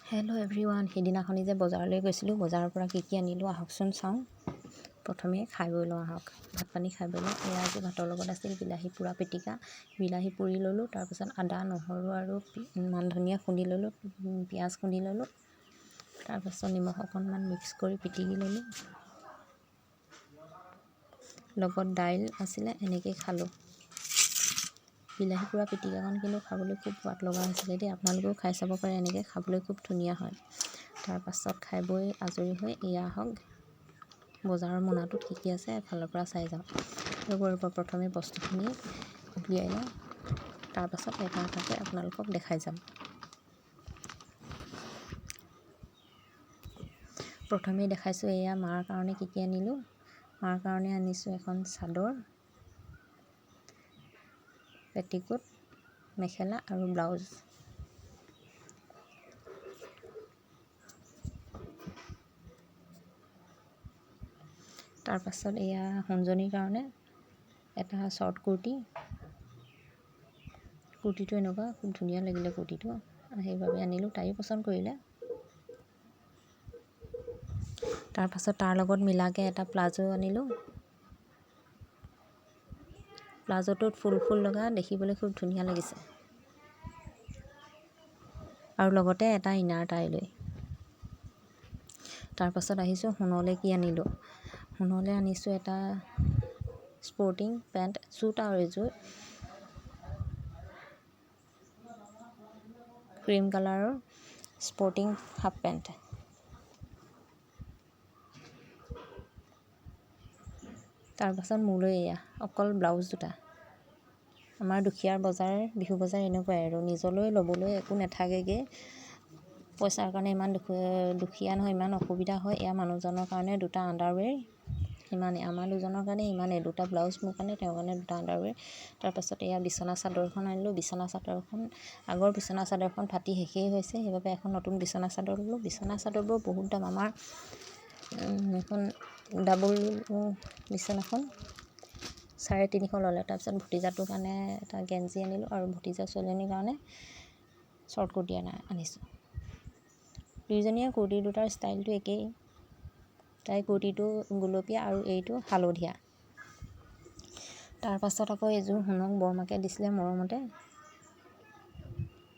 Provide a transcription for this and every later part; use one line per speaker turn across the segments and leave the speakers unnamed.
Hello' everyone, সেইদিনাখনি যে বজাৰলৈ গৈছিলোঁ, বজাৰৰ পৰা কি আনিলোঁ আহকচোন চাওঁ। প্ৰথমে খাই বৈ লওঁ, আহক ভাত পানী খাই বৈ লওঁ। এয়া আজি ভাতৰ লগত আছিল বিলাহী পোৰা পিটিকা, বিলাহী পুৰি ল'লোঁ, তাৰপিছত আদা নহৰু আৰু মান ধনিয়া খুন্দি ল'লোঁ, পিঁয়াজ খুন্দি ল'লোঁ, তাৰপাছত নিমখ অকণমান মিক্স কৰি পিটিকি ল'লোঁ, লগত দাইল আছিলে, এনেকৈয়ে খালোঁ। বিলাহী পোৰা পিটিকাখন কিন্তু খাবলৈ খুব সোৱাদ লগা হৈছিলে দেই। আপোনালোকেও খাই চাব পাৰে, এনেকৈ খাবলৈ খুব ধুনীয়া হয়। তাৰপাছত খাই বৈ আজৰি হৈ এয়া আহক বজাৰৰ মোনাটোত কি আছে এফালৰ পৰা চাই যাওঁ। সেইবোৰৰ পৰা প্ৰথমে বস্তুখিনি উলিয়াই লওঁ, তাৰপাছত এটা এটাকৈ আপোনালোকক দেখাই যাম। প্ৰথমেই দেখাইছোঁ এয়া মাৰ কাৰণে কি আনিলোঁ। মাৰ কাৰণে আনিছোঁ এখন চাদৰ, পেটিকোট, মেখেলা আৰু ব্লাউজ। তাৰপাছত এয়া সোণজনীৰ কাৰণে এটা শ্বৰ্ট কুৰ্তিটো এনেকুৱা খুব ধুনীয়া লাগিলে কুৰ্তিটো, সেইবাবে আনিলোঁ, তাইও পচন্দ কৰিলে। তাৰপাছত তাৰ লগত মিলাকৈ এটা প্লাজো আনিলোঁ। প্লাজোটোত ফুল লগা, দেখিবলৈ খুব ধুনীয়া লাগিছে, আৰু লগতে এটা ইনাৰ তাইলৈ। তাৰপাছত আহিছোঁ সোণলৈ কি আনিলোঁ। সোণলৈ আনিছোঁ এটা স্পৰ্টিং পেণ্ট, চুট আৰু এযোৰ ক্ৰীম কালাৰৰ স্পৰ্টিং হাফ পেণ্ট। তাৰপাছত মোলৈ এয়া অকল ব্লাউজ দুটা। আমাৰ দুখীয়াৰ বজাৰ, বিহু বজাৰ এনেকুৱাই আৰু, নিজলৈ ল'বলৈ একো নাথাকেগৈ। পইচাৰ কাৰণে ইমান দুখীয়া নহয়, ইমান অসুবিধা হয়। এয়া মানুহজনৰ কাৰণে দুটা আণ্ডাৰৱেৰ, ইমানেই। আমাৰ দুজনৰ কাৰণে ইমানেই, দুটা ব্লাউজ মোৰ কাৰণে, তেওঁৰ কাৰণে দুটা আণ্ডাৰৱেৰ। তাৰপাছত এয়া বিচনা চাদৰখন আনিলোঁ। বিচনা চাদৰখন, আগৰ বিচনা চাদৰখন ফাটি শেষেই হৈছে, সেইবাবে এখন নতুন বিচনা চাদৰ ল'লোঁ। বিচনা চাদৰবোৰ বহুত দাম। আমাৰ এখন ডাবল বিচনাখন 350 ল'লে। তাৰপিছত ভতিজাটোৰ কাৰণে এটা গেঞ্জি আনিলোঁ, আৰু ভতিজা ছোৱালীজনীৰ কাৰণে শ্বৰ্ট কুৰ্তি আনিছোঁ। দুইজনীয়ে কুৰ্তি দুটাৰ ষ্টাইলটো একেই। তাইৰ কুৰ্তিটো গুলপীয়া আৰু এইটো হালধীয়া। তাৰপাছত আকৌ এযোৰ সোণক বৰমাকে দিছিলে মৰমতে,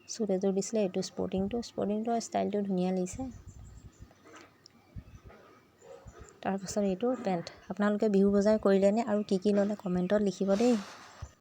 চুট এযোৰ দিছিলে। এইটো স্পৰ্টিংটোৰ ষ্টাইলটো ধুনীয়া লাগিছে। তাৰপাছত এইটো পেণ্ট। আপোনালোকে বিহু বজাৰ কৰিলেনে, আৰু কি ল'লে কমেণ্টত লিখিব দেই।